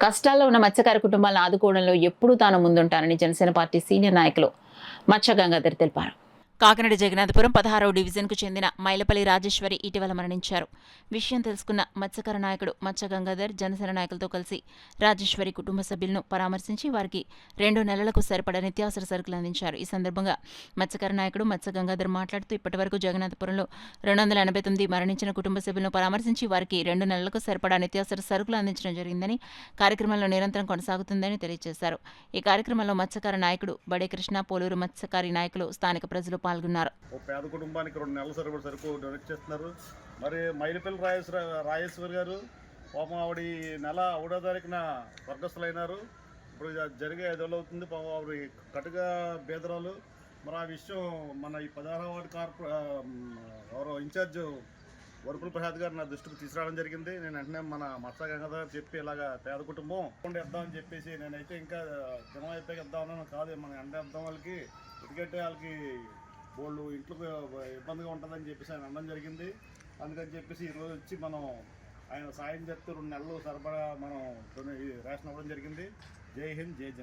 కష్టాల్లో ఉన్న మత్స్యకార కుటుంబాలను ఆదుకోవడంలో ఎప్పుడూ తాను ముందుంటానని జనసేన పార్టీ సీనియర్ నాయకులు మచ్చ గంగాధర్ తెలిపారు. కాకినాడ జగన్నాథపురం 16వ డివిజన్కు చెందిన మైలపల్లి రాజేశ్వరి ఇటీవల మరణించారు. విషయం తెలుసుకున్న మత్స్యకార నాయకుడు మచ్చ గంగాధర్ జనసేన నాయకులతో కలిసి రాజేశ్వరి కుటుంబ సభ్యులను పరామర్శించి వారికి 2 నెలలకు సరిపడా నిత్యావసర సరుకులు అందించారు. ఈ సందర్భంగా మత్స్యకార నాయకుడు మచ్చ గంగాధర్ మాట్లాడుతూ ఇప్పటివరకు జగన్నాథపురంలో 289 మరణించిన కుటుంబ సభ్యులను పరామర్శించి వారికి 2 నెలలకు సరిపడా నిత్యావసర సరుకులు అందించడం జరిగిందని, కార్యక్రమంలో నిరంతరం కొనసాగుతుందని తెలియజేశారు. ఈ కార్యక్రమంలో మత్స్యకార నాయకుడు బడే కృష్ణ, పోలూరు మత్స్యకారి నాయకులు, స్థానిక ప్రజలు పాల్గొన్నారు. పేద కుటుంబానికి 2 నెలల సరుకు డొనేట్ చేస్తున్నారు. మరి మైలపల్లి రాజేశ్వరి గారు పాపం ఆవిడ నెల 1వ తారీఖున స్వర్గస్థులైనారు. ఇప్పుడు జరిగే 5 రోజులు అవుతుంది. పాపం ఆవిడ కటుగా బేదరాలు. మరి ఆ విషయం మన ఈ 16వ వార్డు ఎవరో ఇన్ఛార్జ్ వరపుల ప్రసాద్ గారు నా దృష్టికి తీసుకురావడం జరిగింది. నేను వెంటనే మన మత్స గంగాధర్ చెప్పి ఇలాగా పేద కుటుంబం ఇద్దామని చెప్పేసి నేనైతే ఇంకా జనం అయిపోయి ఇద్దామన్నా కాదు, మన ఎండ ఇద్దాం వాళ్ళకి ఎందుకంటే వాళ్ళకి వాళ్ళు ఇంట్లో ఇబ్బందిగా ఉంటుందని చెప్పేసి ఆయన అనడం జరిగింది. అందుకని చెప్పేసి ఈరోజు వచ్చి మనం ఆయన సాయం చేస్తూ 2 నెలలు సరఫరా మనం రేషన్ అవ్వడం జరిగింది. జై హింద్, జై జన్.